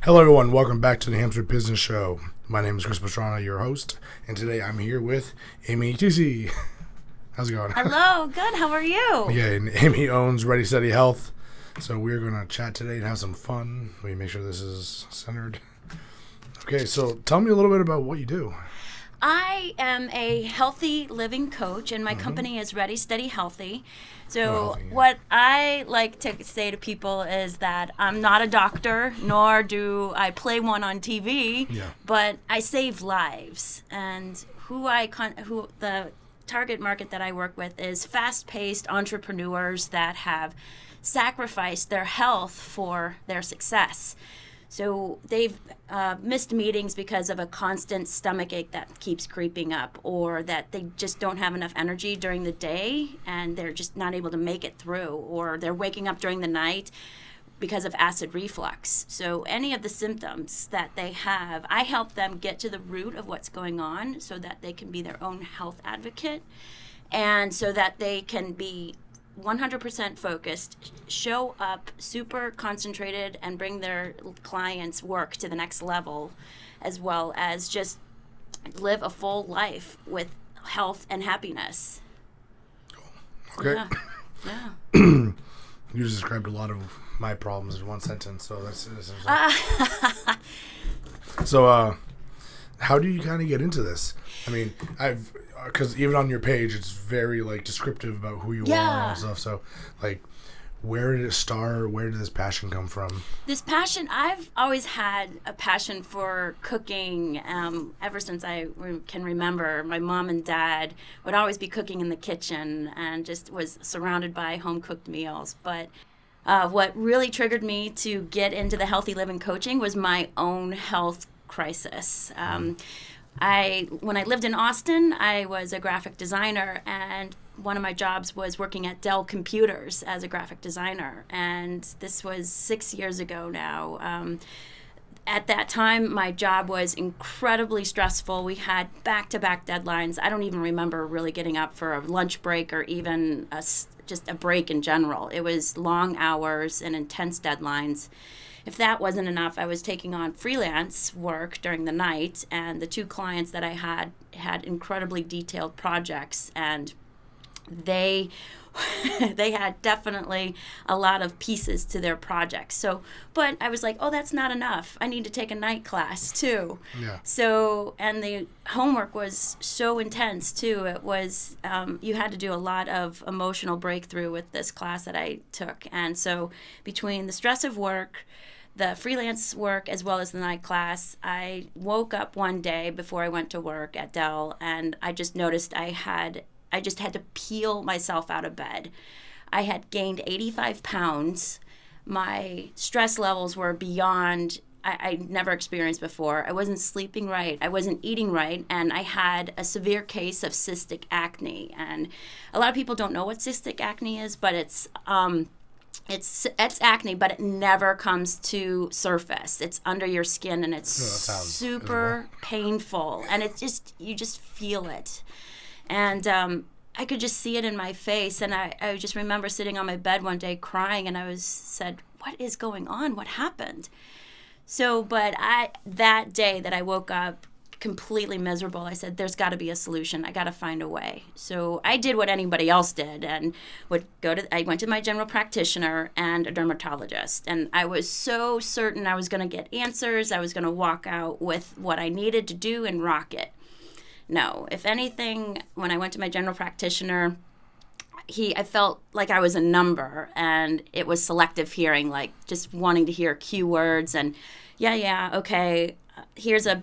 Hello, everyone. Welcome back to the Hamster Business Show. My name is Chris Pastrana, your host, and today I'm here with Amy Tisi. How's it going? Hello, good. How are you? Yeah, and Amy owns Ready Steady Health, so we're going to chat today and have some fun. Let me make sure this is centered. Okay, so tell me a little bit about what you do. I am a healthy living coach, and my company is Ready Steady Healthy. So what I like to say to people is that I'm not a doctor, nor do I play one on TV, but I save lives. And who the target market that I work with is fast-paced entrepreneurs that have sacrificed their health for their success. So they've missed meetings because of a constant stomach ache that keeps creeping up, or that they just don't have enough energy during the day and they're just not able to make it through, or they're waking up during the night because of acid reflux. So any of the symptoms that they have, I help them get to the root of what's going on so that they can be their own health advocate, and so that they can be 100% focused, show up super concentrated, and bring their clients' work to the next level, as well as just live a full life with health and happiness. Okay. Yeah. You just described a lot of my problems in one sentence, so that's So, how do you kind of get into this? I mean, because even on your page, it's very descriptive about who you are and all that stuff. So, where did it start? Where did this passion come from? This passion, I've always had a passion for cooking. Ever since I can remember, my mom and dad would always be cooking in the kitchen, and just was surrounded by home cooked meals. But what really triggered me to get into the healthy living coaching was my own health crisis. When I lived in Austin, I was a graphic designer, and one of my jobs was working at Dell Computers as a graphic designer, and this was 6 years ago now. At that time, my job was incredibly stressful. We had back-to-back deadlines. I don't even remember really getting up for a lunch break or even just a break in general. It was long hours and intense deadlines. If that wasn't enough, I was taking on freelance work during the night, and the two clients that I had incredibly detailed projects, and they had definitely a lot of pieces to their projects. So, but I was like, oh, that's not enough. I need to take a night class too. Yeah. So, and the homework was so intense too. It was, you had to do a lot of emotional breakthrough with this class that I took. And so between the stress of work, the freelance work, as well as the night class, I woke up one day before I went to work at Dell, and I just noticed I just had to peel myself out of bed. I had gained 85 pounds. My stress levels were beyond I never experienced before. I wasn't sleeping right. I wasn't eating right. And I had a severe case of cystic acne. And a lot of people don't know what cystic acne is, but it's acne, but it never comes to surface. It's under your skin, and it's super painful. And you just feel it. And I could just see it in my face. And I just remember sitting on my bed one day crying, and I said, what is going on? What happened? So, but that day that I woke up completely miserable, I said, there's got to be a solution. I got to find a way. So I did what anybody else did, and I went to my general practitioner and a dermatologist, and I was so certain I was going to get answers. I was going to walk out with what I needed to do and rock it. No, if anything, when I went to my general practitioner, I felt like I was a number, and it was selective hearing, like just wanting to hear keywords and okay, here's a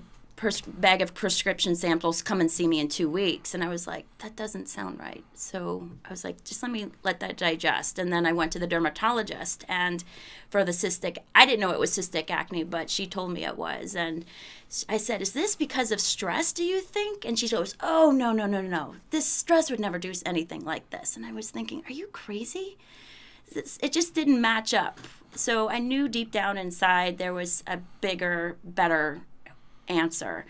bag of prescription samples, come and see me in 2 weeks. And I was like, that doesn't sound right. So I was like, just let that digest. And then I went to the dermatologist, and for the I didn't know it was cystic acne, but she told me it was. And I said, is this because of stress, do you think? And she goes, oh, no. This stress would never do anything like this. And I was thinking, are you crazy? It just didn't match up. So I knew deep down inside there was a bigger, better answer.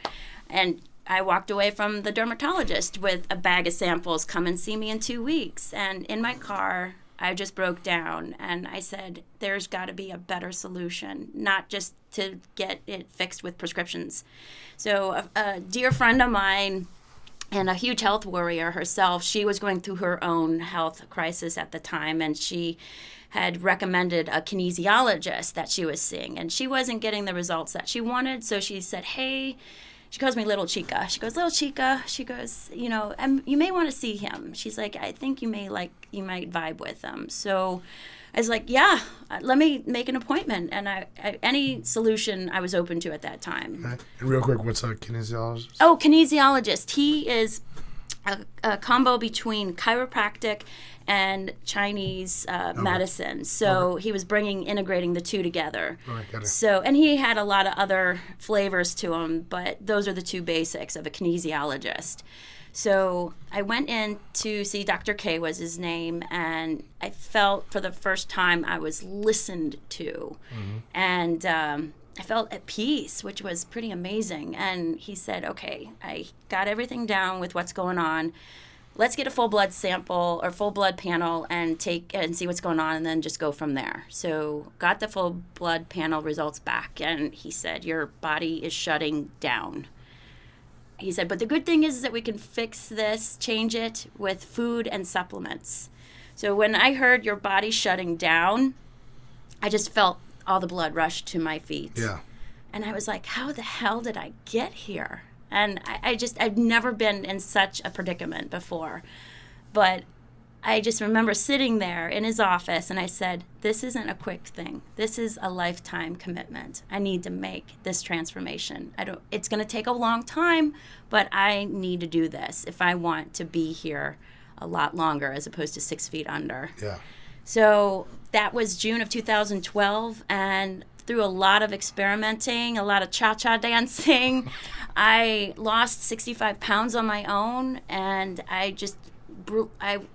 And I walked away from the dermatologist with a bag of samples, come and see me in 2 weeks. And in my car, I just broke down and I said, there's got to be a better solution, not just to get it fixed with prescriptions. So a dear friend of mine and a huge health warrior herself, she was going through her own health crisis at the time, and she had recommended a kinesiologist that she was seeing, and she wasn't getting the results that she wanted. So she said, hey, she calls me Little Chica. She goes, Little Chica. She goes, you know, you may want to see him. She's like, I think you might vibe with him. So I was like, yeah, let me make an appointment. And I any solution I was open to at that time. Right. And real quick, what's a kinesiologist? Oh, kinesiologist. He is a combo between chiropractic and Chinese medicine. So he was integrating the two together. Got it. So, and he had a lot of other flavors to him, but those are the two basics of a kinesiologist. So I went in to see Dr. K was his name, and I felt for the first time I was listened to. And I felt at peace, which was pretty amazing. And he said, okay, I got everything down with what's going on. Let's get a full blood sample or full blood panel and see what's going on, and then just go from there. So got the full blood panel results back, and he said, your body is shutting down. He said, but the good thing is that we can fix this, change it with food and supplements. So when I heard your body shutting down, I just felt all the blood rush to my feet. Yeah. And I was like, how the hell did I get here? And I've never been in such a predicament before. But I just remember sitting there in his office, and I said, this isn't a quick thing. This is a lifetime commitment. I need to make this transformation. It's going to take a long time, but I need to do this if I want to be here a lot longer as opposed to 6 feet under. Yeah. So that was June of 2012, and through a lot of experimenting, a lot of cha-cha dancing, I lost 65 pounds on my own, and I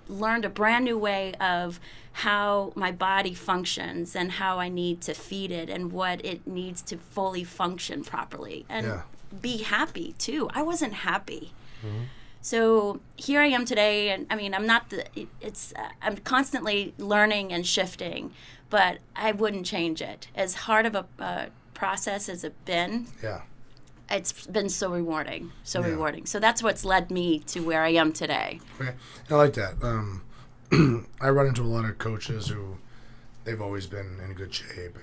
learned a brand new way of how my body functions and how I need to feed it and what it needs to fully function properly and be happy too. I wasn't happy. So here I am today, and I mean, I'm constantly learning and shifting, but I wouldn't change it. As hard of a process as it's been, it's been so rewarding, rewarding. So that's what's led me to where I am today. Okay, I like that. I run into a lot of coaches who they've always been in good shape,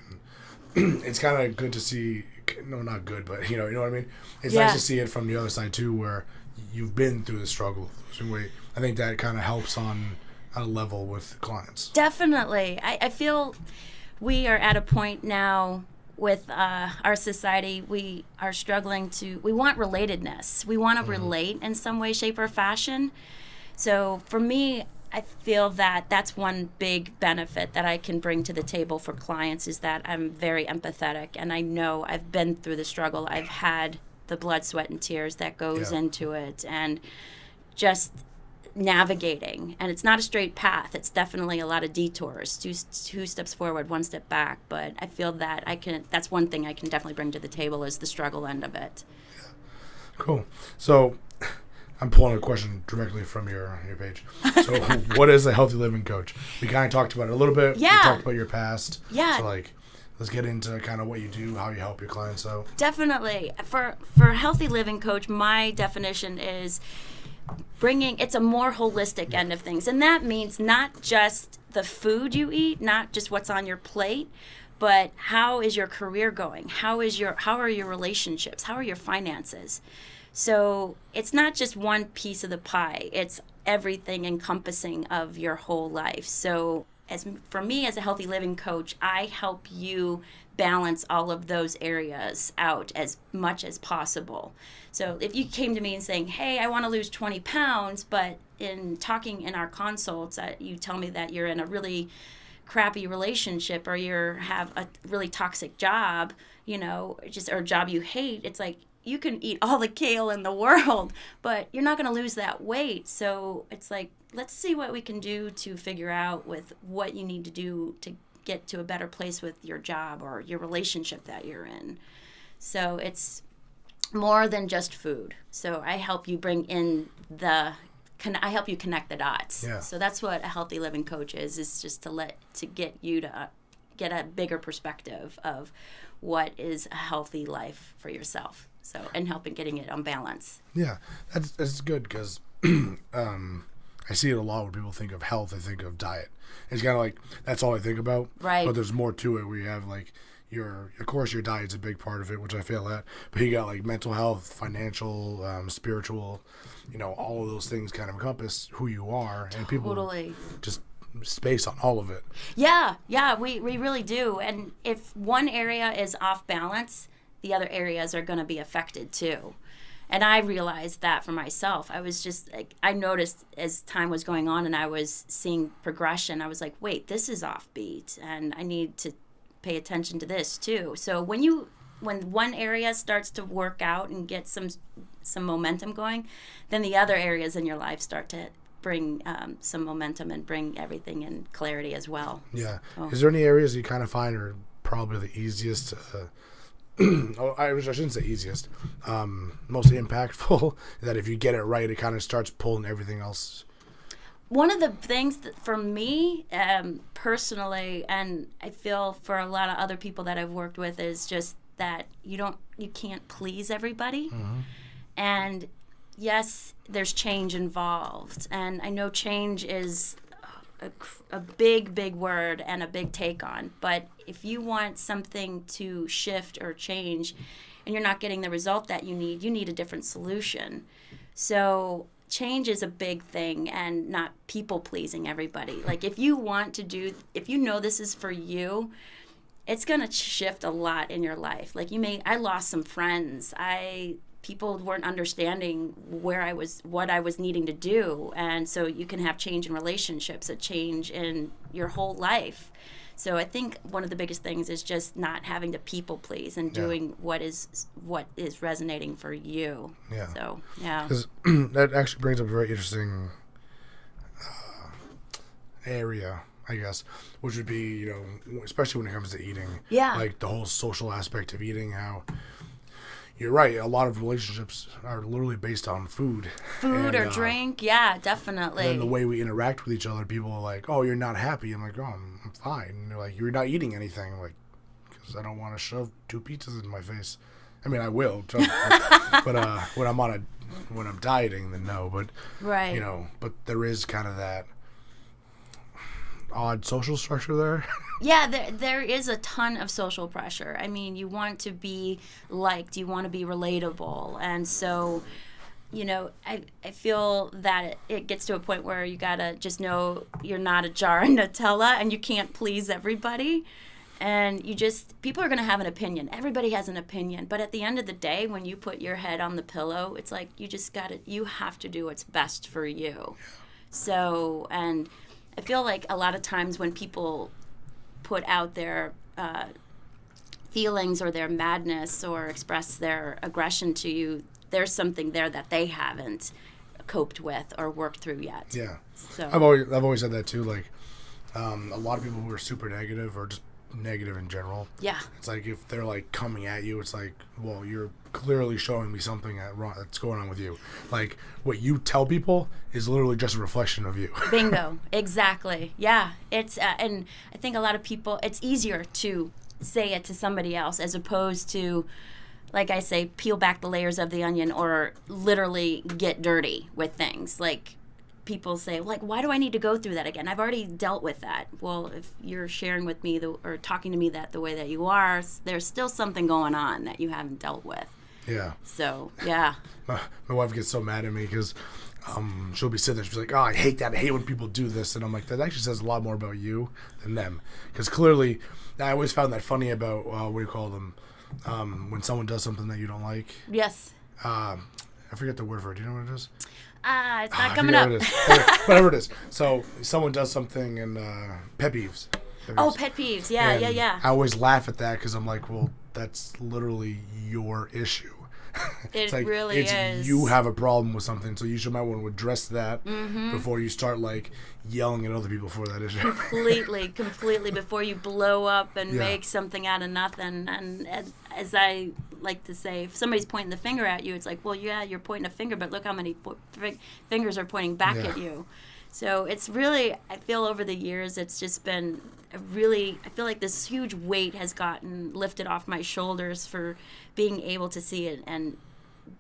and it's kind of good to see. No, not good, but you know what I mean. It's nice to see it from the other side too, where you've been through the struggle of losing weight. I think that kind of helps on a level with clients. Definitely, I feel we are at a point now with our society. We are struggling we want relatedness. We want to relate in some way, shape, or fashion. So for me, I feel that that's one big benefit that I can bring to the table for clients is that I'm very empathetic, and I know I've been through the struggle. I've had the blood, sweat, and tears that goes into it, and just navigating. And it's not a straight path. It's definitely a lot of detours, two steps forward, one step back. But I feel that that's one thing I can definitely bring to the table is the struggle end of it. Yeah. Cool. So I'm pulling a question directly from your page. So what is a healthy living coach? We kind of talked about it a little bit. Yeah. We talked about your past. Yeah. So let's get into kind of what you do, how you help your clients out. Definitely. For healthy living coach, my definition is it's a more holistic end of things. And that means not just the food you eat, not just what's on your plate, but how is your career going? How are your relationships? How are your finances? So it's not just one piece of the pie. It's everything encompassing of your whole life. So for me as a healthy living coach, I help you balance all of those areas out as much as possible. So if you came to me and saying, hey, I want to lose 20 pounds, but in talking in our consults, you tell me that you're in a really crappy relationship or you have a really toxic job, or a job you hate, it's like, you can eat all the kale in the world, but you're not going to lose that weight. So it's like, let's see what we can do to figure out with what you need to do to get to a better place with your job or your relationship that you're in. So it's more than just food. So I help you bring in the I help you connect the dots. Yeah. So that's what a healthy living coach is just to get you to get a bigger perspective of what is a healthy life for yourself. So, and helping getting it on balance. Yeah, that's good because I see it a lot when people think of health, they think of diet. It's kind of like, that's all I think about. Right. But there's more to it where you have like of course your diet's a big part of it, which I fail at. But you got like mental health, financial, spiritual, all of those things kind of encompass who you are. And people just space on all of it. Yeah, we really do. And if one area is off balance, the other areas are going to be affected too. And I realized that for myself. I was just like, I noticed as time was going on and I was seeing progression, I was like, wait, this is offbeat and I need to pay attention to this too. So when one area starts to work out and get some momentum going, then the other areas in your life start to bring some momentum and bring everything in clarity as well. Yeah. So. Is there any areas you kind of find are probably the easiest I shouldn't say easiest, most impactful, that if you get it right, it kind of starts pulling everything else? One of the things that for me, personally, and I feel for a lot of other people that I've worked with, is just that you can't please everybody. Mm-hmm. And yes, there's change involved. And I know change is a big word and a big take on. But if you want something to shift or change and you're not getting the result that you need a different solution. So change is a big thing, and not people pleasing everybody. Like if you know this is for you, it's going to shift a lot in your life. Like I lost some friends. People weren't understanding what I was needing to do. And so you can have change in relationships, a change in your whole life. So I think one of the biggest things is just not having to people please and doing what is resonating for you. Yeah. So, yeah. Because that actually brings up a very interesting area, I guess, which would be, especially when it comes to eating. Yeah. Like the whole social aspect of eating, how... You're right. A lot of relationships are literally based on food. Food or drink. Yeah, definitely. And the way we interact with each other, people are like, oh, you're not happy. I'm like, oh, I'm fine. And they're like, you're not eating anything. I'm like, because I don't want to shove 2 pizzas in my face. I mean, I will. But when I'm dieting, then no. But, right. But there is kind of that odd social structure there. Yeah, there is a ton of social pressure. I mean, you want to be liked, you want to be relatable, and so, I feel that it gets to a point where you gotta just know you're not a jar of Nutella and you can't please everybody, and people are gonna have an opinion. Everybody has an opinion, but at the end of the day, when you put your head on the pillow, it's like you have to do what's best for you. So, and I feel like a lot of times when people put out their feelings or their madness or express their aggression to you, there's something there that they haven't coped with or worked through yet. Yeah. So I've always said that too. Like a lot of people who are super negative or just negative in general. Yeah. It's like if they're like coming at you, it's like, well, you're clearly showing me something that's going on with you. Like what you tell people is literally just a reflection of you. Bingo. Exactly. Yeah. It's and I think a lot of people, it's easier to say it to somebody else as opposed to, like I say, peel back the layers of the onion or literally get dirty with things. Like people say, like, why do I need to go through that again? I've already dealt with that. Well, if you're sharing with me or talking to me the way that you are, there's still something going on that you haven't dealt with. Yeah. So, yeah. My wife gets so mad at me because she'll be sitting there. She's like, oh, I hate that. I hate when people do this. And I'm like, that actually says a lot more about you than them. Because clearly, I always found that funny about, what do you call them, when someone does something that you don't like. Yes. I forget the word for it. Do you know what it is? It's not coming up. Whatever it is. So someone does something and pet peeves. Oh, pet peeves. Yeah, and yeah. I always laugh at that because I'm like, well, that's literally your issue. It really is. You have a problem with something, so you should might want to address that before you start like yelling at other people for that issue. Completely before you blow up and make something out of nothing. And as I like to say, if somebody's pointing the finger at you, it's like, well, yeah, you're pointing a finger, but look how many fingers are pointing back at you. So it's really, I feel over the years, it's just been I feel like this huge weight has gotten lifted off my shoulders for being able to see it and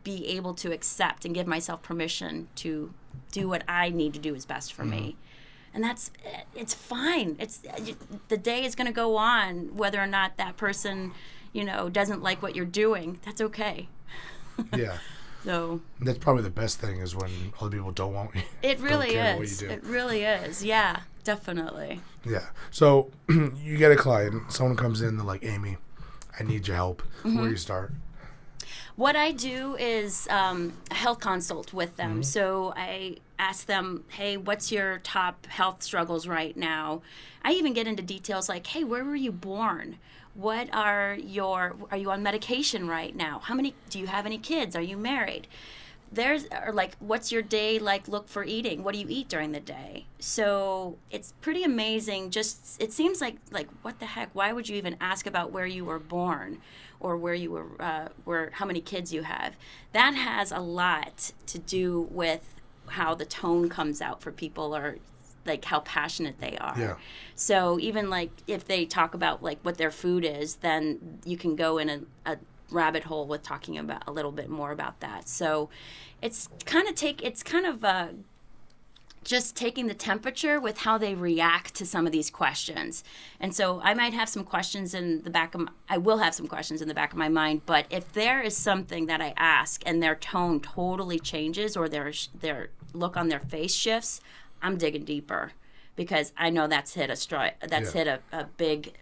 be able to accept and give myself permission to do what I need to do is best for me. And it's fine. The day is going to go on whether or not that person, doesn't like what you're doing. That's okay. Yeah. So that's probably the best thing is when other people don't want you. It really is. It really is. Yeah, definitely. Yeah. So you get a client, someone comes in, they're like, Amy, I need your help. Where do you start? What I do is a health consult with them. So I ask them, hey, what's your top health struggles right now? I even get into details like, hey, where were you born? Are you on medication right now? Do you have any kids? Are you married? What's your day like look for eating? What do you eat during the day? So it's pretty amazing. It seems like what the heck? Why would you even ask about where you were born or where you were, how many kids you have? That has a lot to do with how the tone comes out for people or like how passionate they are. Yeah. So even like if they talk about like what their food is, then you can go in a rabbit hole with talking about a little bit more about that. So it's kind of just taking the temperature with how they react to some of these questions. And so I might have some questions I will have some questions in the back of my mind, but if there is something that I ask and their tone totally changes or their look on their face shifts, I'm digging deeper because I know that's hit a big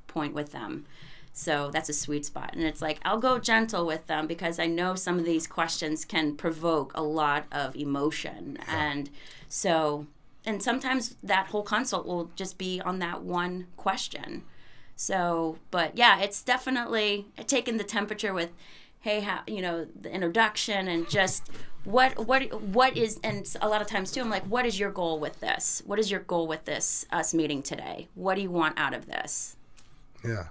point with them. So that's a sweet spot. And it's like, I'll go gentle with them because I know some of these questions can provoke a lot of emotion. And sometimes that whole consult will just be on that one question. So, but yeah, it's definitely taking the temperature with, hey, the introduction and just what is, and a lot of times too, I'm like, what is your goal with this? What is your goal with us meeting today? What do you want out of this? Yeah.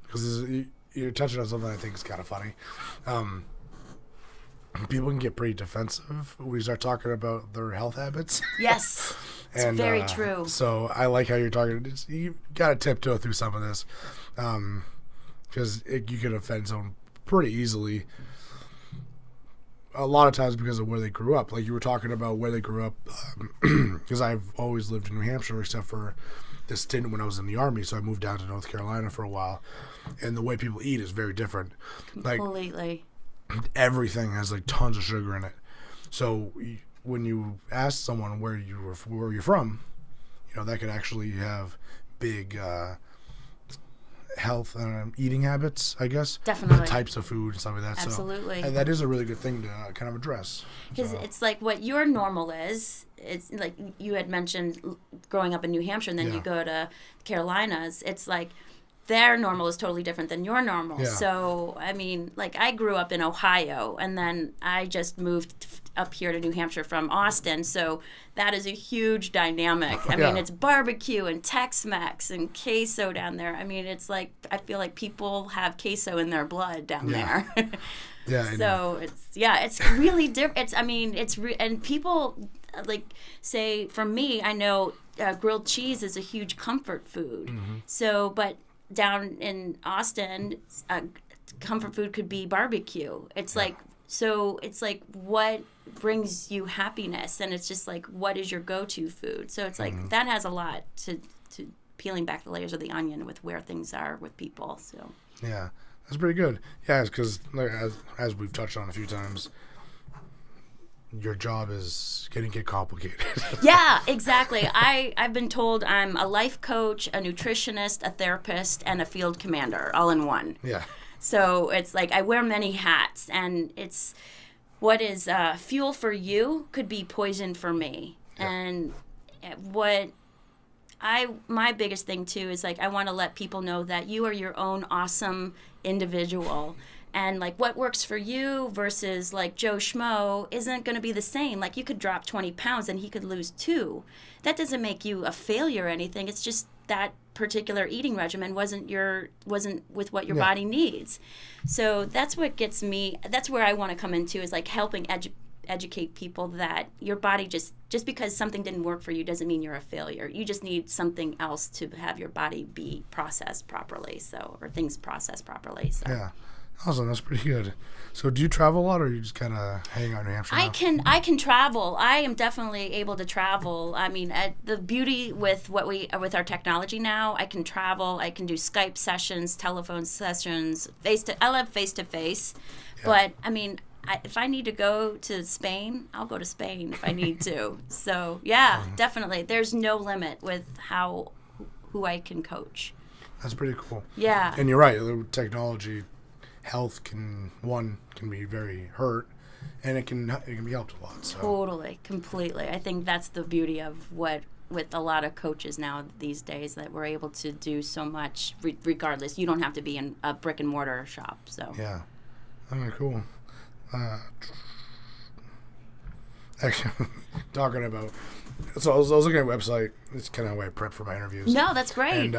Because you're touching on something I think is kind of funny. People can get pretty defensive when we start talking about their health habits. Yes, it's very true. So I like how you're talking. You got to tiptoe through some of this because you can offend someone pretty easily. A lot of times because of where they grew up. Like you were talking about where they grew up. Because I've always lived in New Hampshire except for this stint when I was in the Army. So I moved down to North Carolina for a while. And the way people eat is very different. Completely. Like everything has like tons of sugar in it. So when you ask someone where you're from, that could actually have big health eating habits, I guess. Definitely. The types of food and stuff like that. Absolutely. So, and that is a really good thing to kind of address. Because it's like what your normal is. It's like you had mentioned growing up in New Hampshire and then you go to Carolinas. It's like their normal is totally different than your normal. Yeah. So, I mean, like I grew up in Ohio and then I just moved up here to New Hampshire from Austin. So that is a huge dynamic. I mean, it's barbecue and Tex-Mex and queso down there. I mean, it's like, I feel like people have queso in their blood down there. Yeah. So it's really different. And people like say, for me, I know grilled cheese is a huge comfort food. Mm-hmm. So, but down in Austin, comfort food could be barbecue. It's like what brings you happiness, and it's just like what is your go-to food. So it's like that has a lot to peeling back the layers of the onion with where things are with people. So yeah, that's pretty good. Yeah, because as we've touched on a few times, your job is getting complicated. Yeah, exactly. I've been told I'm a life coach, a nutritionist, a therapist, and a field commander all in one. Yeah. So it's like I wear many hats, and it's what is fuel for you could be poison for me. Yeah. And my biggest thing too is like I want to let people know that you are your own awesome individual. And like what works for you versus like Joe Schmo isn't going to be the same. Like you could drop 20 pounds and he could lose 2. That doesn't make you a failure or anything. It's just that particular eating regimen wasn't with what your body needs. So that's what gets me, that's where I want to come into, is like helping educate people that your body just because something didn't work for you doesn't mean you're a failure. You just need something else to have your body be processed properly, or things processed properly. So. Yeah. Awesome, that's pretty good. So do you travel a lot, or you just kind of hang out in New Hampshire now? I can travel. I am definitely able to travel. I mean, the beauty with with our technology now, I can travel. I can do Skype sessions, telephone sessions, I love face to face. But I mean, if I need to go to Spain, I'll go to Spain if I need to. So yeah, definitely. There's no limit with who I can coach. That's pretty cool. Yeah. And you're right. The technology, health can be very hurt, and it can be helped a lot. So. Totally, completely. I think that's the beauty of with a lot of coaches now these days, that we're able to do so much regardless. You don't have to be in a brick and mortar shop. So yeah, okay, cool. Actually, talking about, so I was looking at your website. It's kind of how I prep for my interviews. No, that's great.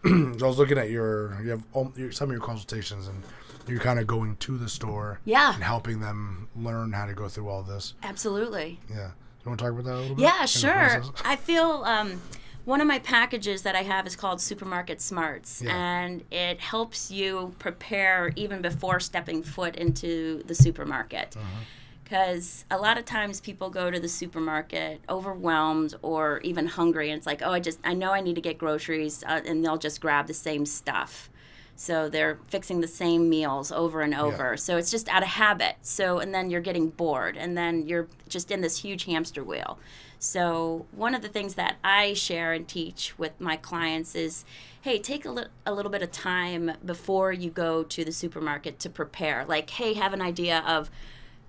And so I was looking at you have some of your consultations, and you're kind of going to the store, and helping them learn how to go through all this. Absolutely. Yeah. You want to talk about that a little bit? Yeah, sure. I feel one of my packages that I have is called Supermarket Smarts, and it helps you prepare even before stepping foot into the supermarket. Because a lot of times people go to the supermarket overwhelmed or even hungry, and it's like, oh, I know I need to get groceries, and they'll just grab the same stuff. So they're fixing the same meals over and over. Yeah. So it's just out of habit. So, and then you're getting bored, and then you're just in this huge hamster wheel. So one of the things that I share and teach with my clients is, hey, take a little bit of time before you go to the supermarket to prepare. Like, hey, have an idea of,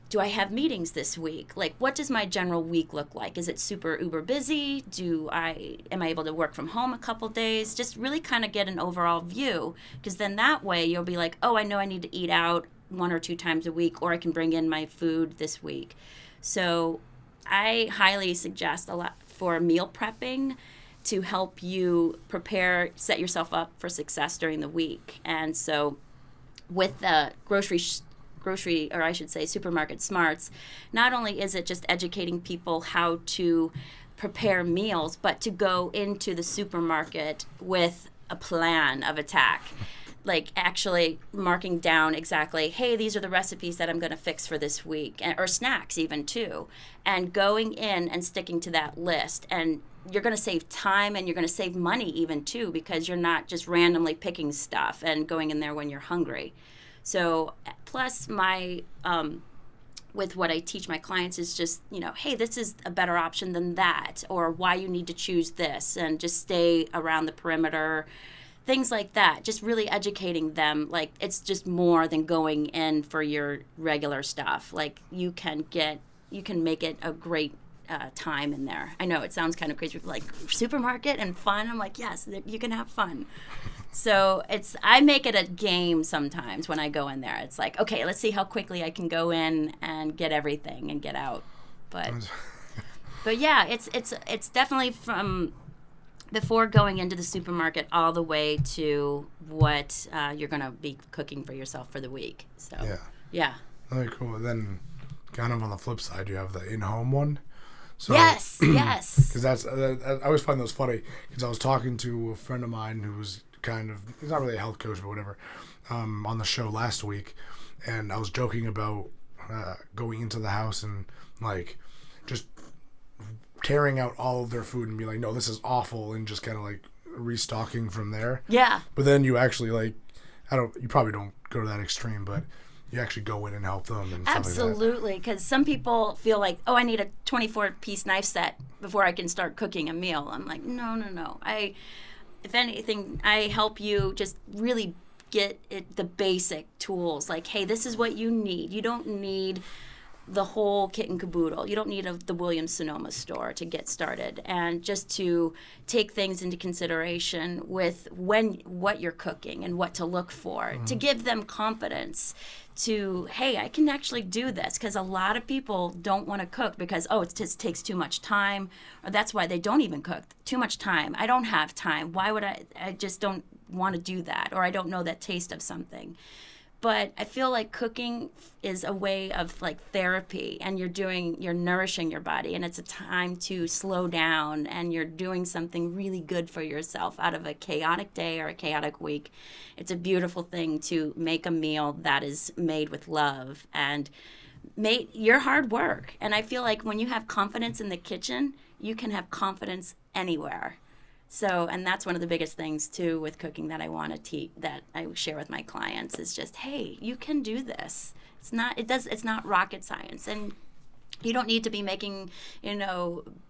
do I have meetings this week? Like, what does my general week look like? Is it super uber busy? Am I able to work from home a couple days? Just really kind of get an overall view, because then that way you'll be like, oh, I know I need to eat out 1 or 2 times a week, or I can bring in my food this week. So I highly suggest a lot for meal prepping to help you prepare, set yourself up for success during the week. And so with the Supermarket Smarts, not only is it just educating people how to prepare meals, but to go into the supermarket with a plan of attack. Like actually marking down exactly, hey, these are the recipes that I'm going to fix for this week, or snacks even too, and going in and sticking to that list. And you're going to save time, and you're going to save money even too, because you're not just randomly picking stuff and going in there when you're hungry. So plus with what I teach my clients is just, hey, this is a better option than that, or why you need to choose this, and just stay around the perimeter, things like that. Just really educating them. Like, it's just more than going in for your regular stuff. Like, you can make it a great time in there. I know it sounds kind of crazy, like supermarket and fun. I'm like, yes, you can have fun. So I make it a game sometimes when I go in there. It's like, okay, let's see how quickly I can go in and get everything and get out. But yeah, it's definitely from before going into the supermarket all the way to what you're going to be cooking for yourself for the week. So yeah. Very cool. Then kind of on the flip side, you have the in-home one. So, yes. Because I always find those funny, because I was talking to a friend of mine who was he's not really a health coach, but whatever, on the show last week, and I was joking about going into the house and like just tearing out all of their food and be like, no, this is awful, and just kind of like restocking from there. Yeah. But then you actually you probably don't go to that extreme, but you actually go in and help them and absolutely, because some people feel like, oh, I need a 24-piece knife set before I can start cooking a meal. I'm like, no. If anything, I help you just really get the basic tools. Like, hey, this is what you need. You don't need the whole kit and caboodle. You don't need the Williams-Sonoma store to get started, and just to take things into consideration with what you're cooking and what to look for, to give them confidence to, hey, I can actually do this, because a lot of people don't want to cook because, it just takes too much time, or that's why they don't even cook. Too much time. I don't have time. Why would I just don't want to do that, or I don't know that taste of something. But I feel like cooking is a way of like therapy, and you're nourishing your body, and it's a time to slow down, and you're doing something really good for yourself out of a chaotic day or a chaotic week. It's a beautiful thing to make a meal that is made with love and made your hard work. And I feel like when you have confidence in the kitchen, you can have confidence anywhere. So, and that's one of the biggest things too with cooking that I want to teach, that I share with my clients, is just, hey, you can do this. It's not rocket science, and you don't need to be making,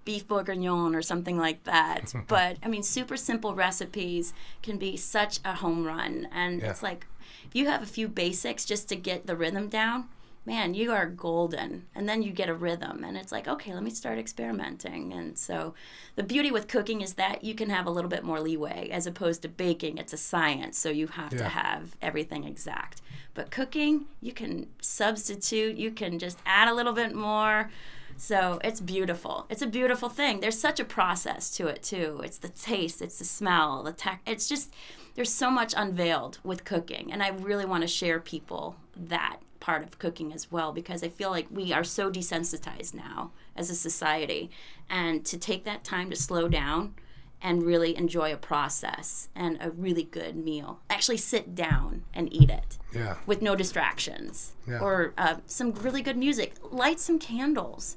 beef bourguignon or something like that. But I mean, super simple recipes can be such a home run, and it's like, if you have a few basics just to get the rhythm down, man, you are golden. And then you get a rhythm, and it's like, okay, let me start experimenting. And so the beauty with cooking is that you can have a little bit more leeway, as opposed to baking. It's a science, so you have to have everything exact. But cooking, you can substitute, you can just add a little bit more. So it's beautiful. It's a beautiful thing. There's such a process to it too. It's the taste, it's the smell, it's just, there's so much unveiled with cooking. And I really want to share people that part of cooking as well, because I feel like we are so desensitized now as a society, and to take that time to slow down and really enjoy a process and a really good meal. Actually sit down and eat it with no distractions, or some really good music. Light some candles.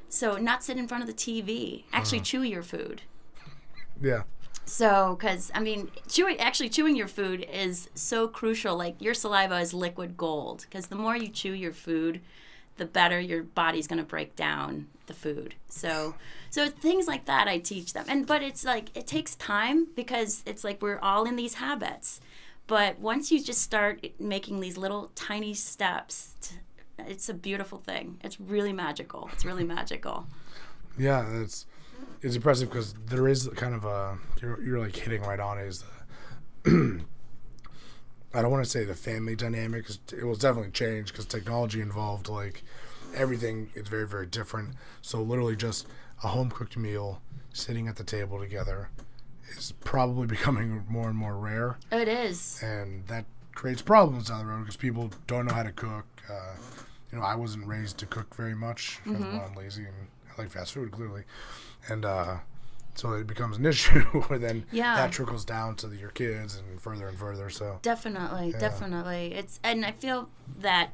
So not sit in front of the TV. Actually chew your food. Yeah. So, because, I mean, chewing your food is so crucial. Like, your saliva is liquid gold, because the more you chew your food, the better your body's going to break down the food. So things like that I teach them. But it's like, it takes time, because it's like we're all in these habits. But once you just start making these little tiny steps, it's a beautiful thing. It's really magical. Yeah, it's impressive, because there is kind of a, you're like hitting right on, is the I don't want to say the family dynamic, 'cause it will definitely change, because technology involved, like everything is very, very different. So literally just a home cooked meal sitting at the table together is probably becoming more and more rare. It is. And that creates problems down the road, because people don't know how to cook. I wasn't raised to cook very much, because I'm lazy and I like fast food, clearly. And so it becomes an issue where then that trickles down to your kids and further. So definitely. And I feel that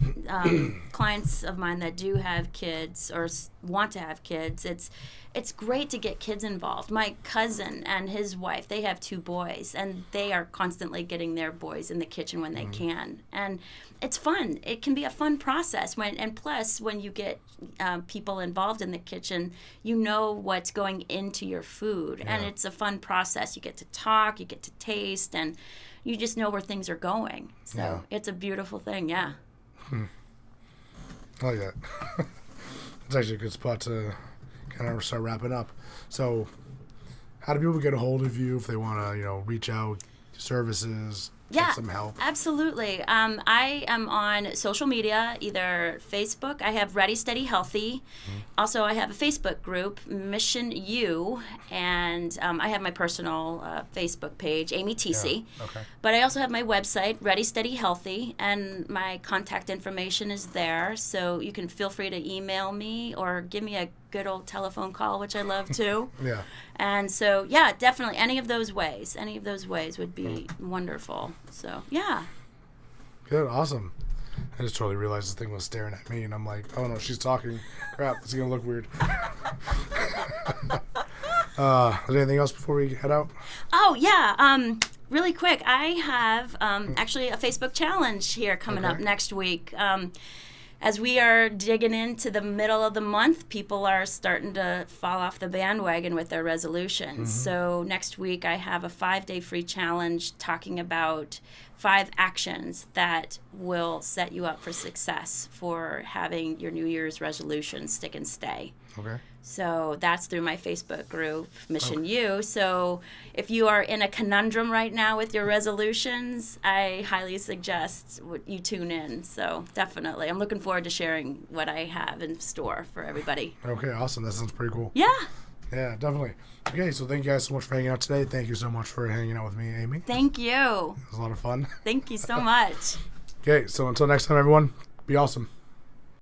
clients of mine that do have kids or want to have kids, it's great to get kids involved. My cousin and his wife, they have 2 boys, and they are constantly getting their boys in the kitchen when they can. And it's fun. It can be a fun process. Plus, when you get people involved in the kitchen, you know what's going into your food. And it's a fun process. You get to talk, you get to taste, and you just know where things are going. So it's a beautiful thing, I like that. It's actually a good spot to kind of start wrapping up. So how do people get a hold of you if they want to, reach out, services, get some help? Absolutely. I am on social media, either Facebook. I have Ready, Steady, Healthy. Also, I have a Facebook group, Mission U, and I have my personal Facebook page, Amy Tisi. Yeah. Okay. But I also have my website, Ready, Steady, Healthy, and my contact information is there. So you can feel free to email me or give me a good old telephone call, which I love too. Yeah. And so, definitely any of those ways would be wonderful. So, Good, awesome. I just totally realized this thing was staring at me, and I'm like, oh no, she's talking. Crap, it's going to look weird. Is there anything else before we head out? Oh, yeah. Really quick, I have actually a Facebook challenge here coming up next week. As we are digging into the middle of the month, people are starting to fall off the bandwagon with their resolutions. So next week I have a 5-day free challenge talking about 5 actions that will set you up for success for having your New Year's resolution stick and stay. Okay. So that's through my Facebook group, Mission You. So if you are in a conundrum right now with your resolutions, I highly suggest you tune in. So definitely. I'm looking forward to sharing what I have in store for everybody. Okay, awesome. That sounds pretty cool. Yeah. Yeah, definitely. Okay, so thank you guys so much for hanging out today. Thank you so much for hanging out with me, Amy. Thank you. It was a lot of fun. Thank you so much. Okay, so until next time, everyone, be awesome.